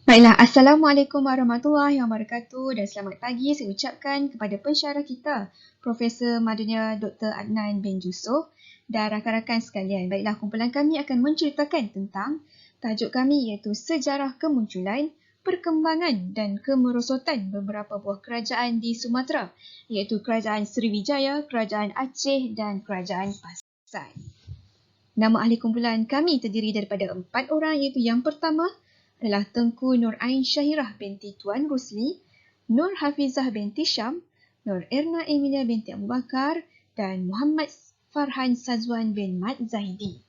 Baiklah, Assalamualaikum warahmatullahi wabarakatuh dan selamat pagi saya ucapkan kepada pensyarah kita, Profesor Madunia Dr. Adnan bin Jusuf dan rakan-rakan sekalian. Baiklah, kumpulan kami akan menceritakan tentang tajuk kami iaitu sejarah kemunculan, perkembangan dan kemerosotan beberapa buah kerajaan di Sumatera iaitu Kerajaan Sriwijaya, Kerajaan Aceh dan Kerajaan Pasai. Nama ahli kumpulan kami terdiri daripada 4 orang iaitu yang pertama adalah Tengku Nur Ain Syahirah binti Tuan Rusli, Nur Hafizah binti Syam, Nur Erna Emilia binti Abu Bakar dan Muhammad Farhan Sazwan bin Mat Zahidi.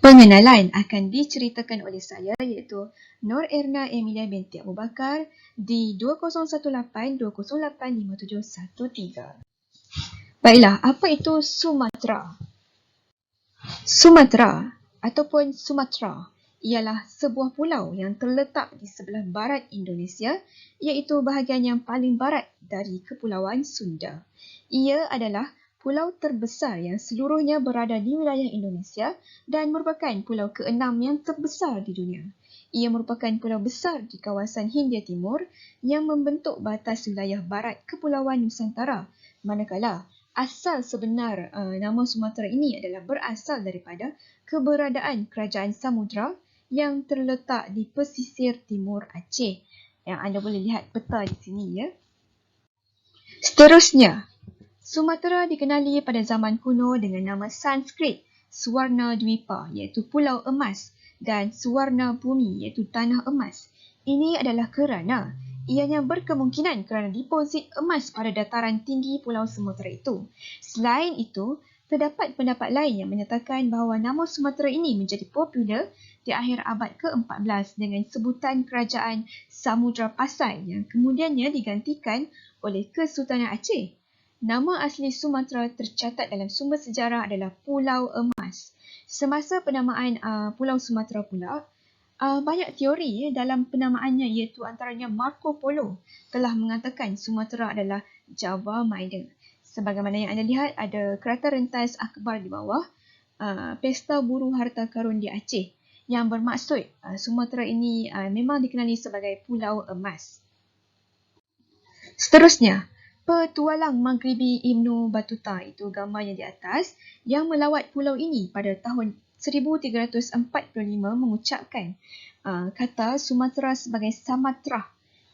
Pengenalan akan diceritakan oleh saya iaitu Nur Erna Emilia binti Abu Bakar di 2018-208-5713. Baiklah, apa itu Sumatera? Sumatera ataupun Sumatra ialah sebuah pulau yang terletak di sebelah barat Indonesia iaitu bahagian yang paling barat dari Kepulauan Sunda. Ia adalah pulau terbesar yang seluruhnya berada di wilayah Indonesia dan merupakan pulau ke-6 yang terbesar di dunia. Ia merupakan pulau besar di kawasan Hindia Timur yang membentuk batas wilayah barat Kepulauan Nusantara, manakala asal sebenar nama Sumatera ini adalah berasal daripada keberadaan Kerajaan Samudra yang terletak di pesisir timur Aceh. Yang anda boleh lihat peta di sini ya. Seterusnya, Sumatera dikenali pada zaman kuno dengan nama Sanskrit Suwarna Dwipa iaitu Pulau Emas dan Suwarna Bumi iaitu Tanah Emas. Ini adalah kerana ianya berkemungkinan kerana deposit emas pada dataran tinggi Pulau Sumatera itu. Selain itu, terdapat pendapat lain yang menyatakan bahawa nama Sumatera ini menjadi popular di akhir abad ke-14 dengan sebutan Kerajaan Samudra Pasai yang kemudiannya digantikan oleh Kesultanan Aceh. Nama asli Sumatera tercatat dalam sumber sejarah adalah Pulau Emas. Semasa penamaan Pulau Sumatera pula, banyak teori dalam penamaannya iaitu antaranya Marco Polo telah mengatakan Sumatera adalah Java Minor. Sebagaimana yang anda lihat ada kereta rentas akhbar di bawah, Pesta Buruh Harta Karun di Aceh yang bermaksud Sumatera ini memang dikenali sebagai Pulau Emas. Seterusnya, petualang Maghribi Ibnu Battuta itu gambarnya di atas yang melawat pulau ini pada tahun 1345 mengucapkan kata Sumatera sebagai Samatra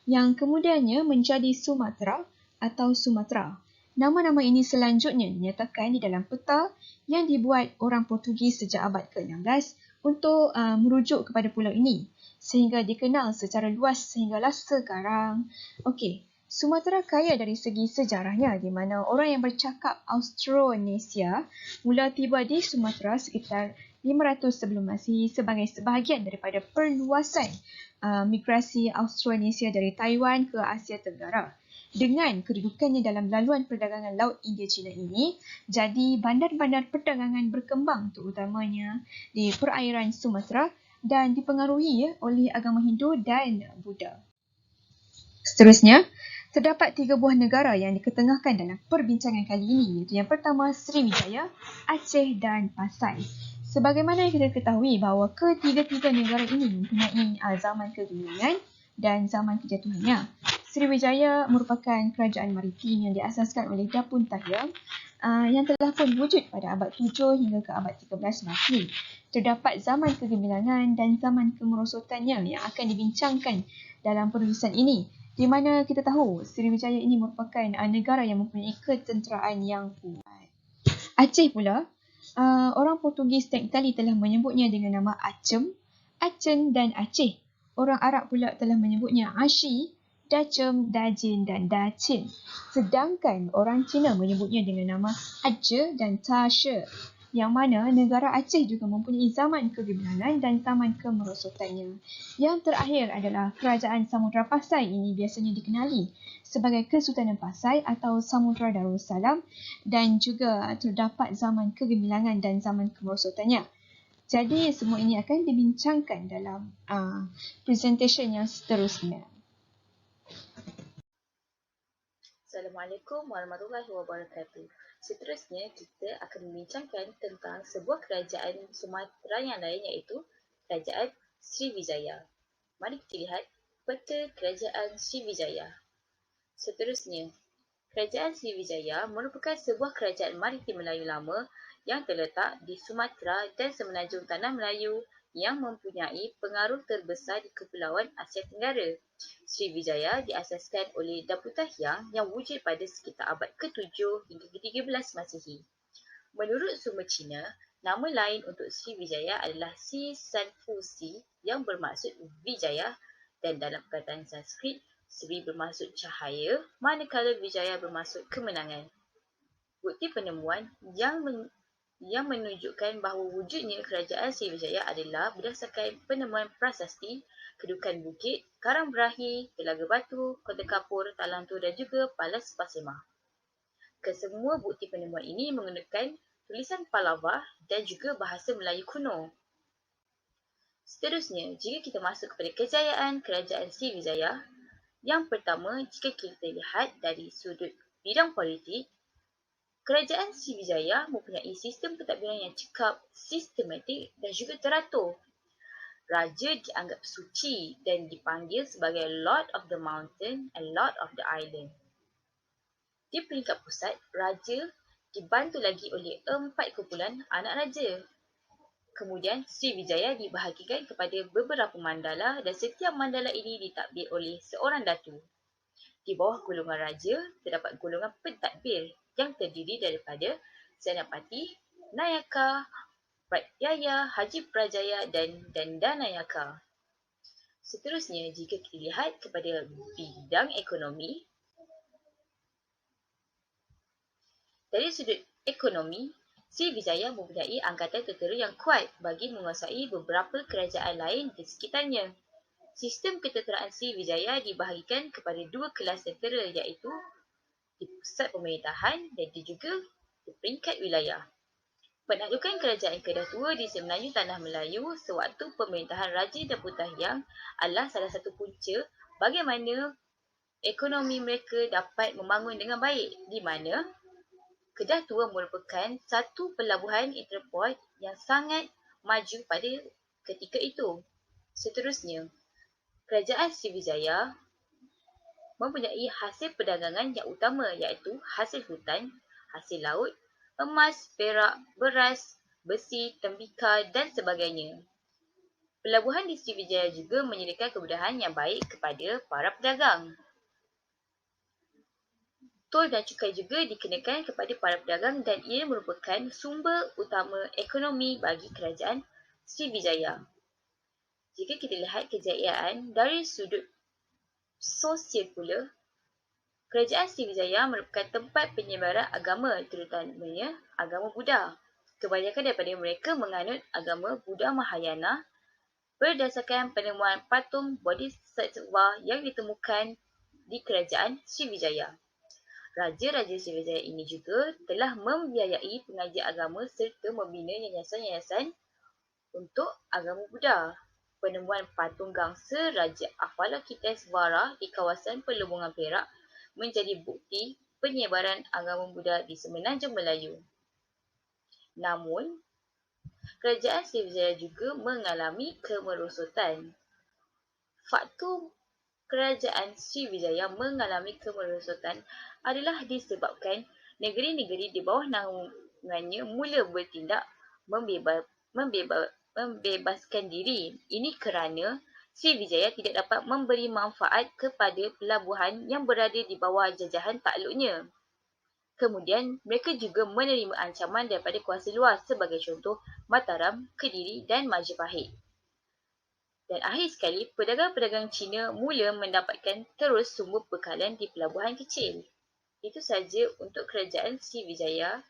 yang kemudiannya menjadi Sumatra atau Sumatra. Nama-nama ini selanjutnya dinyatakan di dalam peta yang dibuat orang Portugis sejak abad ke-16 untuk merujuk kepada pulau ini sehingga dikenal secara luas sehinggalah sekarang. Okey. Sumatera kaya dari segi sejarahnya di mana orang yang bercakap Austronesia mula tiba di Sumatera sekitar 500 sebelum Masihi sebagai sebahagian daripada perluasan migrasi Austronesia dari Taiwan ke Asia Tenggara. Dengan kedudukannya dalam laluan perdagangan Laut India China ini, jadi bandar-bandar perdagangan berkembang terutamanya di perairan Sumatera dan dipengaruhi oleh agama Hindu dan Buddha. Seterusnya, terdapat 3 buah negara yang diketengahkan dalam perbincangan kali ini iaitu yang pertama Sriwijaya, Aceh dan Pasai. Sebagaimana yang kita ketahui bahawa ketiga-tiga negara ini mempunyai zaman kegemilangan dan zaman kejatuhannya. Sriwijaya merupakan kerajaan maritim yang diasaskan oleh Dapun Tahir yang telah pun wujud pada abad 7 hingga ke abad 13 Masihi. Terdapat zaman kegemilangan dan zaman kemerosotannya yang akan dibincangkan dalam penulisan ini, di mana kita tahu Sriwijaya ini merupakan negara yang mempunyai ketenteraan yang kuat. Aceh pula, orang Portugis dan Itali telah menyebutnya dengan nama Acem, Aceh dan Aceh. Orang Arab pula telah menyebutnya Ashi, Dacem, Dajin dan Dacin. Sedangkan orang Cina menyebutnya dengan nama Aceh dan Tashe. Yang mana negara Aceh juga mempunyai zaman kegemilangan dan zaman kemerosotannya. Yang terakhir adalah Kerajaan Samudra Pasai ini biasanya dikenali sebagai Kesultanan Pasai atau Samudra Darussalam dan juga terdapat zaman kegemilangan dan zaman kemerosotannya. Jadi semua ini akan dibincangkan dalam presentation yang seterusnya. Assalamualaikum warahmatullahi wabarakatuh. Seterusnya, kita akan membincangkan tentang sebuah kerajaan Sumatera yang lain iaitu Kerajaan Sriwijaya. Mari kita lihat peta kerajaan Sriwijaya. Seterusnya, kerajaan Sriwijaya merupakan sebuah kerajaan maritim Melayu lama yang terletak di Sumatera dan semenanjung Tanah Melayu yang mempunyai pengaruh terbesar di Kepulauan Asia Tenggara. Sriwijaya diasaskan oleh Datuk Tah yang wujud pada sekitar abad ke-7 hingga ke-13 Masihi. Menurut sumber Cina, nama lain untuk Sriwijaya adalah Si San Fu Si yang bermaksud Wijaya, dan dalam perkataan Sanskrit, Sri bermaksud cahaya, manakala Wijaya bermaksud kemenangan. Bukti penemuan yang menunjukkan bahawa wujudnya kerajaan Sriwijaya adalah berdasarkan penemuan prasasti, kedudukan bukit, karang berahi, telaga batu, kota kapur, talang tu dan juga palas Pasemah. Kesemua bukti penemuan ini menggunakan tulisan Pallava dan juga bahasa Melayu kuno. Seterusnya, jika kita masuk kepada kejayaan kerajaan Sriwijaya, yang pertama, jika kita lihat dari sudut bidang politik, kerajaan Sriwijaya mempunyai sistem pentadbiran yang cekap, sistematik dan juga teratur. Raja dianggap suci dan dipanggil sebagai Lord of the Mountain and Lord of the Island. Di peringkat pusat, raja dibantu lagi oleh 4 kumpulan anak raja. Kemudian, Sriwijaya dibahagikan kepada beberapa mandala dan setiap mandala ini ditadbir oleh seorang datu. Di bawah golongan raja, terdapat golongan pentadbir yang terdiri daripada Senapati, Nayaka, Pratyaya, Haji Prajaya dan Dandanayaka. Seterusnya, jika kita lihat kepada bidang ekonomi, dari sudut ekonomi, Sriwijaya mempunyai angkatan tentera yang kuat bagi menguasai beberapa kerajaan lain di sekitarnya. Sistem ketenteraan Sriwijaya dibahagikan kepada 2 kelas tentera, iaitu di pusat pemerintahan dan juga di peringkat wilayah. Penaklukan kerajaan Kedah Tua di semenanjung Tanah Melayu sewaktu pemerintahan Raja Datuk Tah Yang adalah salah satu punca bagaimana ekonomi mereka dapat membangun dengan baik, di mana Kedah Tua merupakan satu pelabuhan interport yang sangat maju pada ketika itu. Seterusnya, kerajaan Sriwijaya mempunyai hasil perdagangan yang utama, iaitu hasil hutan, hasil laut, emas, perak, beras, besi, tembikar dan sebagainya. Pelabuhan di Sriwijaya juga menyediakan kemudahan yang baik kepada para pedagang. Tol dan cukai juga dikenakan kepada para pedagang dan ia merupakan sumber utama ekonomi bagi kerajaan Sriwijaya. Jika kita lihat kejayaan dari sudut sosial pula, kerajaan Sriwijaya merupakan tempat penyebaran agama, terutamanya agama Buddha. Kebanyakan daripada mereka menganut agama Buddha Mahayana berdasarkan penemuan patung Bodhisattva yang ditemukan di kerajaan Sriwijaya. Raja-raja Sriwijaya ini juga telah membiayai pengajian agama serta membina yayasan-yayasan untuk agama Buddha. Penemuan patung gangsa Raja Avalokitesvara di kawasan Pelembungan Perak menjadi bukti penyebaran agama Buddha di semenanjung Melayu. Namun, kerajaan Sriwijaya juga mengalami kemerosotan. Faktor kerajaan Sriwijaya mengalami kemerosotan adalah disebabkan negeri-negeri di bawah naungannya mula bertindak membebaskan diri. Ini kerana Sriwijaya tidak dapat memberi manfaat kepada pelabuhan yang berada di bawah jajahan takluknya. Kemudian, mereka juga menerima ancaman daripada kuasa luar sebagai contoh Mataram, Kediri dan Majapahit. Dan akhir sekali, pedagang-pedagang Cina mula mendapatkan terus sumber bekalan di pelabuhan kecil. Itu sahaja untuk kerajaan Sriwijaya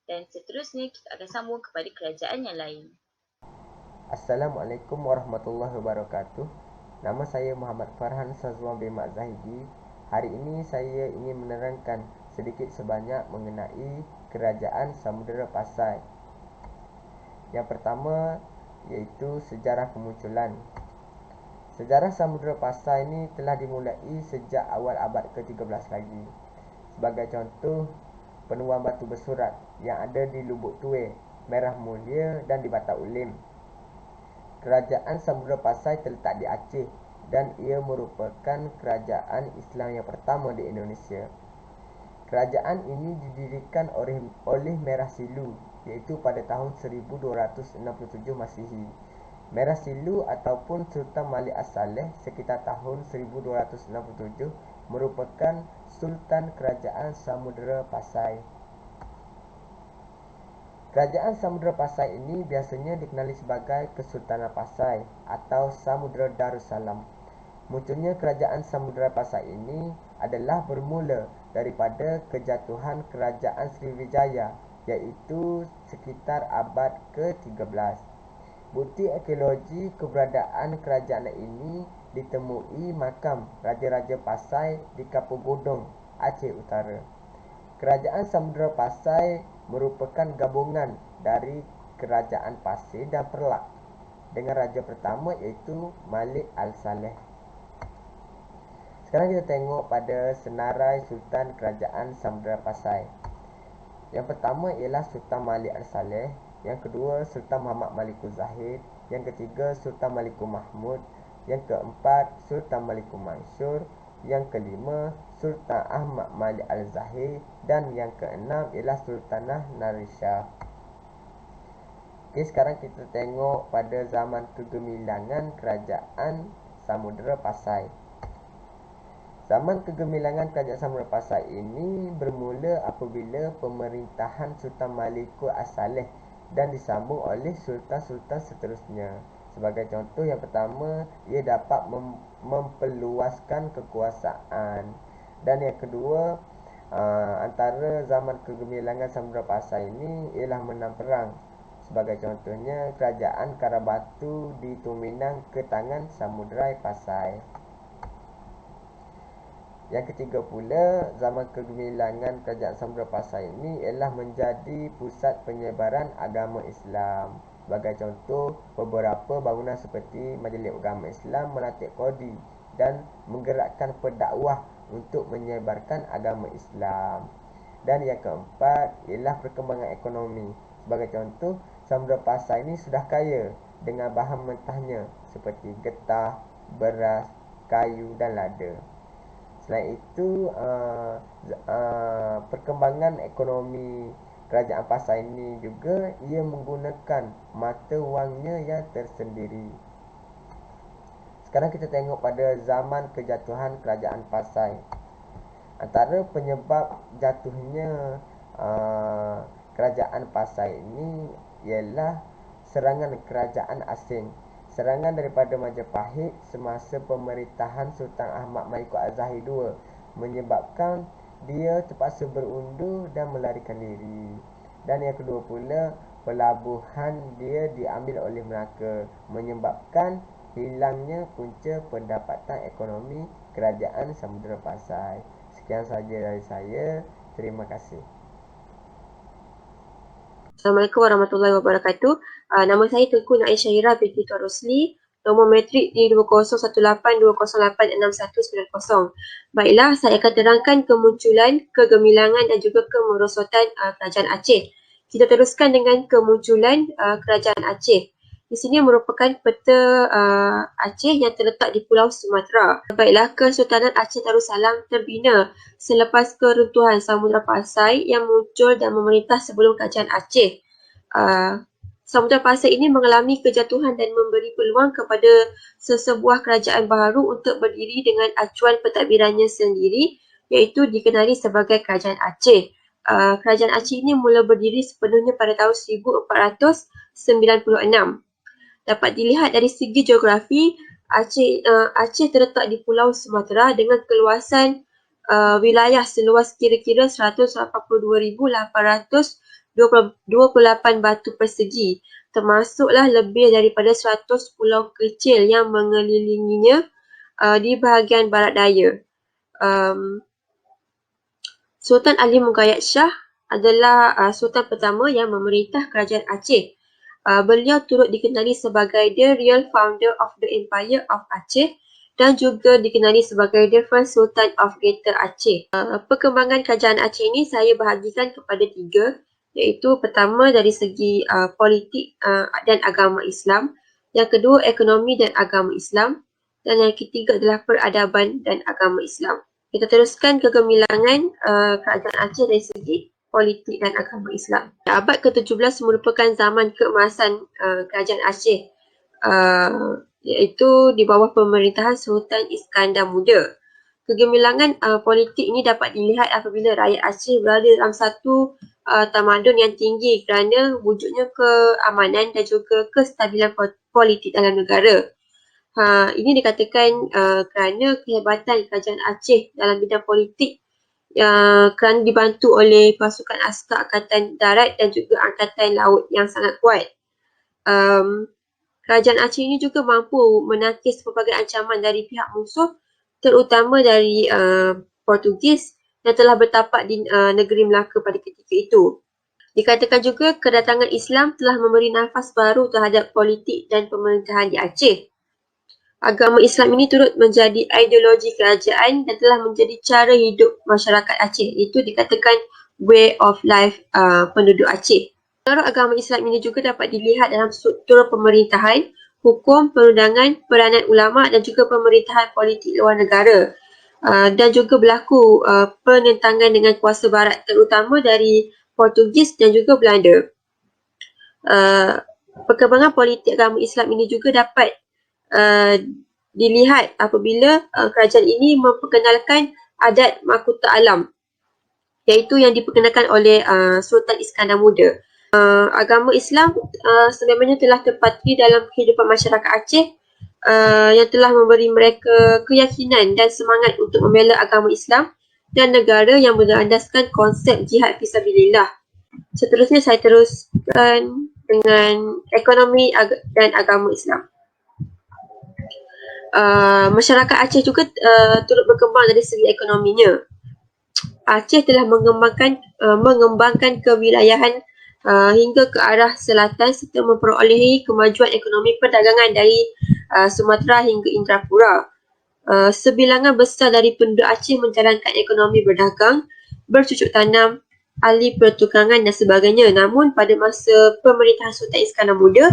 dan seterusnya kita akan sambung kepada kerajaan yang lain. Assalamualaikum warahmatullahi wabarakatuh. Nama saya Muhammad Farhan Sazwan bin Mat Zahidi. Hari ini saya ingin menerangkan sedikit sebanyak mengenai kerajaan Samudera Pasai. Yang pertama iaitu sejarah kemunculan. Sejarah Samudera Pasai ini telah dimulai sejak awal abad ke-13 lagi. Sebagai contoh, penemuan batu bersurat yang ada di Lubuk Tue, Merah Mulia dan di Batak Ulim. Kerajaan Samudera Pasai terletak di Aceh dan ia merupakan kerajaan Islam yang pertama di Indonesia. Kerajaan ini didirikan oleh Merah Silu iaitu pada tahun 1267 Masihi. Merah Silu ataupun Sultan Malik As-Saleh sekitar tahun 1267 merupakan Sultan Kerajaan Samudera Pasai. Kerajaan Samudera Pasai ini biasanya dikenali sebagai Kesultanan Pasai atau Samudera Darussalam. Munculnya Kerajaan Samudera Pasai ini adalah bermula daripada kejatuhan Kerajaan Sriwijaya iaitu sekitar abad ke-13. Bukti arkeologi keberadaan kerajaan ini ditemui makam Raja-Raja Pasai di Kampung Godong, Aceh Utara. Kerajaan Samudera Pasai merupakan gabungan dari Kerajaan Pasir dan Perlak dengan raja pertama iaitu Malik Al-Saleh. Sekarang kita tengok pada senarai Sultan Kerajaan Samudera Pasai. Yang pertama ialah Sultan Malik Al-Saleh, yang kedua Sultan Muhammad Malikul Zahid, yang ketiga Sultan Malikul Mahmud, yang keempat Sultan Malikul Mansur, yang kelima Sultan Ahmad Malik Al-Zahir, dan yang keenam ialah Sultanah Narisha. Okey, sekarang kita tengok pada zaman kegemilangan Kerajaan Samudera Pasai. Zaman kegemilangan Kerajaan Samudera Pasai ini bermula apabila pemerintahan Sultan Malikul As-Saleh dan disambung oleh sultan-sultan seterusnya. Sebagai contoh, yang pertama, ia dapat memperluaskan kekuasaan. Dan yang kedua, antara zaman kegemilangan Samudera Pasai ini ialah menang perang. Sebagai contohnya, Kerajaan Karabatu di Tuminang ke tangan Samurai Pasai. Yang ketiga pula, zaman kegemilangan Kerajaan Samudera Pasai ini ialah menjadi pusat penyebaran agama Islam. Sebagai contoh, beberapa bangunan seperti Majlis Agama Islam melantik qadi dan menggerakkan pendakwah untuk menyebarkan agama Islam. Dan yang keempat ialah perkembangan ekonomi. Sebagai contoh, Samudera Pasai ini sudah kaya dengan bahan mentahnya seperti getah, beras, kayu dan lada. Selain itu, perkembangan ekonomi Kerajaan Pasai ini juga ia menggunakan mata wangnya yang tersendiri. Sekarang kita tengok pada zaman kejatuhan Kerajaan Pasai. Antara penyebab jatuhnya Kerajaan Pasai ini ialah serangan kerajaan asing. Serangan daripada Majapahit semasa pemerintahan Sultan Ahmad Malikul Az-Zahir II menyebabkan dia terpaksa berundur dan melarikan diri. Dan yang kedua pula, pelabuhan dia diambil oleh Melaka, menyebabkan hilangnya punca pendapatan ekonomi Kerajaan Samudera Pasai. Sekian sahaja dari saya. Terima kasih. Assalamualaikum warahmatullahi wabarakatuh. Nama saya Tengku Nail Syahira binti Tuan Rosli. Nombor matrik di 201820869190. Baiklah, saya akan terangkan kemunculan, kegemilangan dan juga kemerosotan Kerajaan Aceh. Kita teruskan dengan kemunculan Kerajaan Aceh. Di sini merupakan peta Aceh yang terletak di Pulau Sumatera. Baiklah, Kesultanan Aceh Darussalam terbina selepas keruntuhan Samudera Pasai yang muncul dan memerintah sebelum Kerajaan Aceh. Samudera Pasai ini mengalami kejatuhan dan memberi peluang kepada sesebuah kerajaan baru untuk berdiri dengan acuan pentadbirannya sendiri, iaitu dikenali sebagai Kerajaan Aceh. Kerajaan Aceh ini mula berdiri sepenuhnya pada tahun 1496. Dapat dilihat dari segi geografi, Aceh terletak di Pulau Sumatera dengan keluasan wilayah seluas kira-kira 182,828 batu persegi, termasuklah lebih daripada 100 pulau kecil yang mengelilinginya di bahagian barat daya. Sultan Ali Mughayat Shah adalah sultan pertama yang memerintah Kerajaan Aceh. Beliau turut dikenali sebagai the real founder of the Empire of Aceh dan juga dikenali sebagai the first Sultan of Greater Aceh. Perkembangan Kerajaan Aceh ini saya bahagikan kepada 3, iaitu pertama dari segi politik dan agama Islam, yang kedua ekonomi dan agama Islam, Dan yang ketiga adalah peradaban dan agama Islam. Kita teruskan kegemilangan kerajaan Aceh dari segi politik dan agama Islam. Abad ke-17 merupakan zaman keemasan kerajaan Aceh, iaitu di bawah pemerintahan Sultan Iskandar Muda. Kegemilangan politik ini dapat dilihat apabila rakyat Aceh berada dalam satu tamadun yang tinggi kerana wujudnya keamanan dan juga kestabilan politik dalam negara. Ini dikatakan kerana kehebatan kerajaan Aceh dalam bidang politik kerana dibantu oleh pasukan askar Angkatan Darat dan juga Angkatan Laut yang sangat kuat. Kerajaan Aceh ini juga mampu menangkis pelbagai ancaman dari pihak musuh, terutama dari Portugis yang telah bertapak di negeri Melaka pada ketika itu. Dikatakan juga kedatangan Islam telah memberi nafas baru terhadap politik dan pemerintahan di Aceh. Agama Islam ini turut menjadi ideologi kerajaan dan telah menjadi cara hidup masyarakat Aceh. Itu dikatakan way of life penduduk Aceh. Pengaruh agama Islam ini juga dapat dilihat dalam struktur pemerintahan, hukum, perundangan, peranan ulama dan juga pemerintahan politik luar negara. Dan juga berlaku penentangan dengan kuasa barat terutama dari Portugis dan juga Belanda. Perkembangan politik agama Islam ini juga dapat dilihat apabila kerajaan ini memperkenalkan adat Makuta Alam, iaitu yang diperkenalkan oleh Sultan Iskandar Muda. Agama Islam sebenarnya telah terpatri dalam kehidupan masyarakat Aceh yang telah memberi mereka keyakinan dan semangat untuk membela agama Islam dan negara yang berlandaskan konsep jihad fisabilillah. Seterusnya saya teruskan dengan ekonomi dan agama Islam. Masyarakat Aceh juga turut berkembang dari segi ekonominya. Aceh telah mengembangkan kewilayahan hingga ke arah selatan serta memperolehi kemajuan ekonomi perdagangan dari Sumatera hingga Indrapura. Sebilangan besar dari penduduk Aceh menjalankan ekonomi berdagang, bercucuk tanam, ahli pertukangan dan sebagainya. Namun pada masa pemerintahan Sultan Iskandar Muda,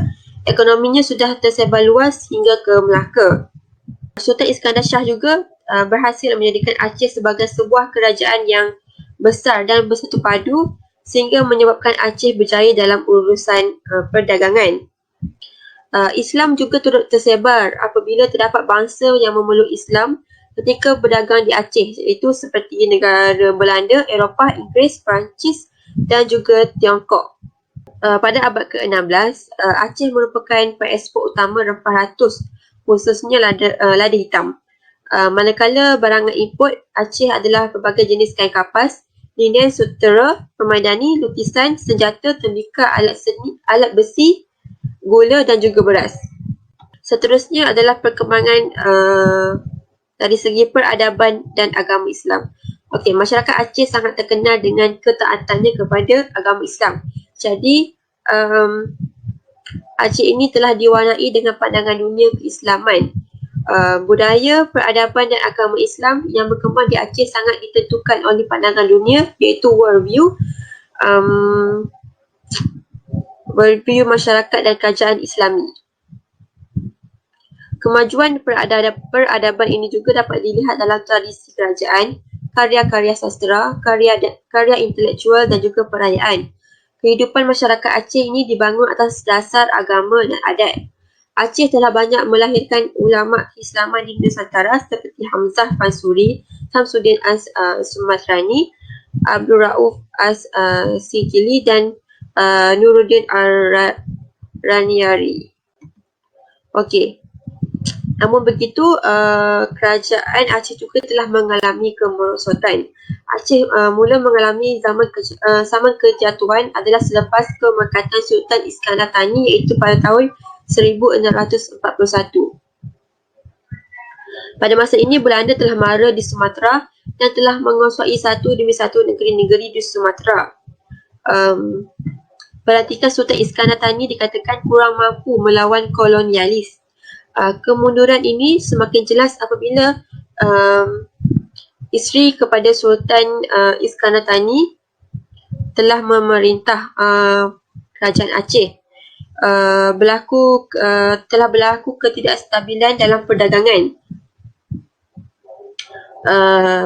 ekonominya sudah tersebar luas hingga ke Melaka. Sultan Iskandar Shah juga berhasil menjadikan Aceh sebagai sebuah kerajaan yang besar dan bersatu padu sehingga menyebabkan Aceh berjaya dalam urusan perdagangan. Islam juga turut tersebar apabila terdapat bangsa yang memeluk Islam ketika berdagang di Aceh, iaitu seperti negara Belanda, Eropah, Inggeris, Perancis dan juga Tiongkok. Pada abad ke-16, Aceh merupakan pengekspor utama rempah ratus, khususnya lada hitam. Manakala barangan import Aceh adalah pelbagai jenis kain kapas, linen, sutera, permaidani, lukisan, senjata, tembikar, alat seni, alat besi, gula dan juga beras. Seterusnya adalah perkembangan dari segi peradaban dan agama Islam. Okey, masyarakat Aceh sangat terkenal dengan ketaatannya kepada agama Islam. Jadi, Aceh ini telah diwarnai dengan pandangan dunia keislaman. Budaya, peradaban dan agama Islam yang berkembang di Aceh sangat ditentukan oleh pandangan dunia, iaitu worldview, worldview masyarakat dan kerajaan Islami. Kemajuan peradaban ini juga dapat dilihat dalam tradisi kerajaan, karya-karya sastera, karya intelektual dan juga perayaan. Kehidupan masyarakat Aceh ini dibangun atas dasar agama dan adat. Aceh telah banyak melahirkan ulama keislaman di Nusantara seperti Hamzah Pansuri, Samsuddin Sumatrani, Abdul Rauf Sijili dan Nuruddin Raniari. Okey. Namun begitu, kerajaan Aceh juga telah mengalami kemerosotan. Aceh mula mengalami zaman kejatuhan adalah selepas kemerkatan Sultan Iskandar Thani, iaitu pada tahun 1641. Pada masa ini, Belanda telah mara di Sumatera dan telah menguasai satu demi satu negeri-negeri di Sumatera. Pelantikan Sultan Iskandar Thani dikatakan kurang mampu melawan kolonialis. Kemunduran ini semakin jelas apabila isteri kepada Sultan Iskandar Thani telah memerintah kerajaan Aceh. Telah berlaku ketidakstabilan dalam perdagangan.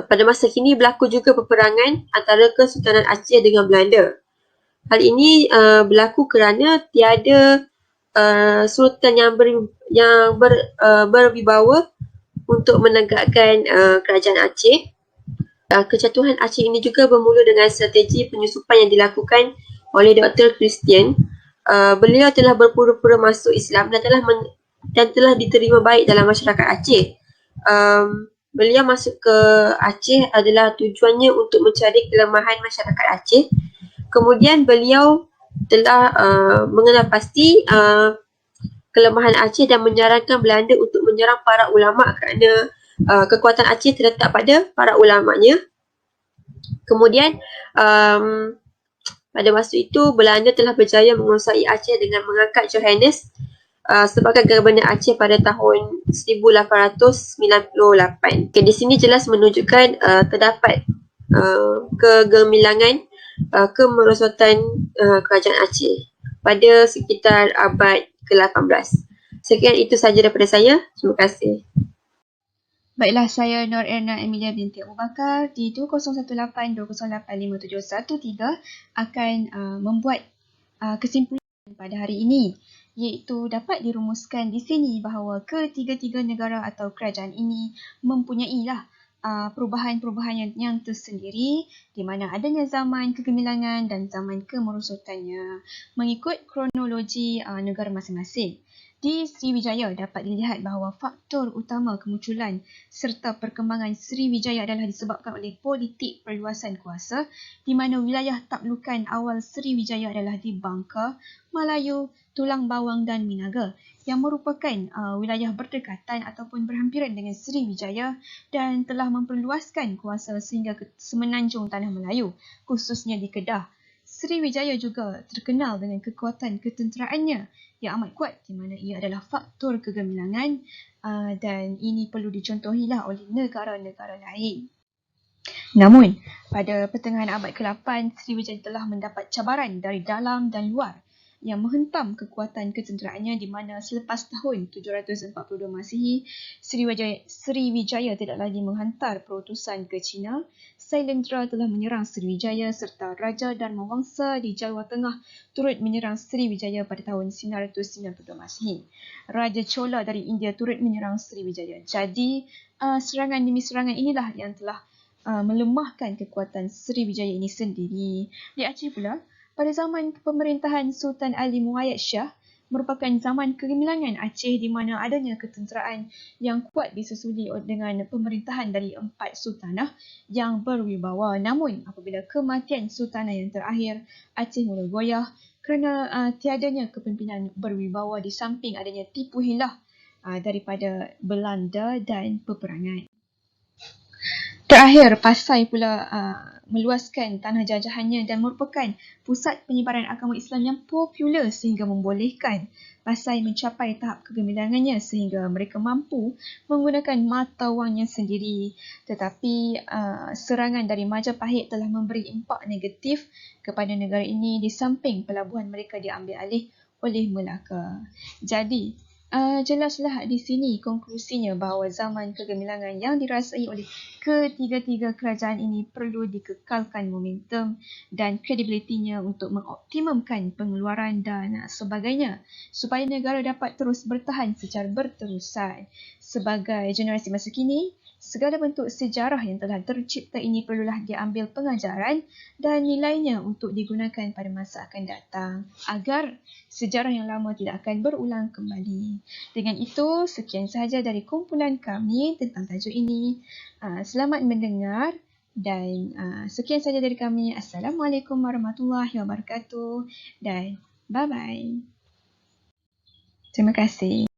pada masa kini berlaku juga peperangan antara Kesultanan Aceh dengan Belanda. Hal ini berlaku kerana tiada sultan yang berwibawa untuk menegakkan kerajaan Aceh. Kejatuhan Aceh ini juga bermula dengan strategi penyusupan yang dilakukan oleh Dr. Christian. Beliau telah berpura-pura masuk Islam dan telah diterima baik dalam masyarakat Aceh. Beliau masuk ke Aceh adalah tujuannya untuk mencari kelemahan masyarakat Aceh. Kemudian beliau telah mengenal pasti kelemahan Aceh dan menyarankan Belanda untuk menyerang para ulama kerana kekuatan Aceh terletak pada para ulamanya. Kemudian pada masa itu Belanda telah berjaya menguasai Aceh dengan mengangkat Johannes sebagai Gubernur Aceh pada tahun 1898. Di sini jelas menunjukkan terdapat kegemilangan kemerosotan kerajaan Aceh pada sekitar abad ke-18. Sekian itu sahaja daripada saya. Terima kasih. Baiklah, saya Nur Erna Emilia binti Abu Bakar di 2018-20857113 akan membuat kesimpulan pada hari ini, iaitu dapat dirumuskan di sini bahawa ketiga-tiga negara atau kerajaan ini mempunyailah perubahan-perubahan yang tersendiri di mana adanya zaman kegemilangan dan zaman kemerosotannya mengikut kronologi negara masing-masing. Di Sriwijaya dapat dilihat bahawa faktor utama kemunculan serta perkembangan Sriwijaya adalah disebabkan oleh politik perluasan kuasa di mana wilayah taklukan awal Sriwijaya adalah di Bangka, Melayu, Tulang Bawang dan Minaga yang merupakan wilayah berdekatan ataupun berhampiran dengan Sriwijaya dan telah memperluaskan kuasa sehingga ke semenanjung Tanah Melayu, khususnya di Kedah. Sriwijaya juga terkenal dengan kekuatan ketenteraannya yang amat kuat di mana ia adalah faktor kegemilangan dan ini perlu dicontohilah oleh negara-negara lain. Namun, pada pertengahan abad ke-8, Sriwijaya telah mendapat cabaran dari dalam dan luar yang menghentam kekuatan ketenteraannya di mana selepas tahun 742 Masihi, Sriwijaya tidak lagi menghantar perutusan ke China. Sailendra telah menyerang Sriwijaya serta Raja Dharma Wangsa di Jawa Tengah turut menyerang Sriwijaya pada tahun 992 Masihi. Raja Chola dari India turut menyerang Sriwijaya. Jadi, serangan demi serangan inilah yang telah melemahkan kekuatan Sriwijaya ini sendiri. Di Aceh pula, pada zaman pemerintahan Sultan Ali Muayyad Shah merupakan zaman kegemilangan Aceh di mana adanya ketenteraan yang kuat disusuli dengan pemerintahan dari 4 sultanah yang berwibawa. Namun, apabila kematian sultanah yang terakhir, Aceh mula goyah kerana tiadanya kepimpinan berwibawa di samping adanya tipu hilah daripada Belanda dan peperangan. Terakhir, Pasai pula meluaskan tanah jajahannya dan merupakan pusat penyebaran agama Islam yang popular sehingga membolehkan Pasai mencapai tahap kegemilangannya sehingga mereka mampu menggunakan mata wangnya sendiri. Tetapi serangan dari Majapahit telah memberi impak negatif kepada negara ini di samping pelabuhan mereka diambil alih oleh Melaka. Jadi, jelaslah di sini konklusinya bahawa zaman kegemilangan yang dirasai oleh ketiga-tiga kerajaan ini perlu dikekalkan momentum dan kredibilitinya untuk mengoptimumkan pengeluaran dan sebagainya supaya negara dapat terus bertahan secara berterusan. Sebagai generasi masa kini, segala bentuk sejarah yang telah tercipta ini perlulah diambil pengajaran dan nilainya untuk digunakan pada masa akan datang agar sejarah yang lama tidak akan berulang kembali. Dengan itu, sekian sahaja dari kumpulan kami tentang tajuk ini. Selamat mendengar dan sekian sahaja dari kami. Assalamualaikum warahmatullahi wabarakatuh dan bye-bye. Terima kasih.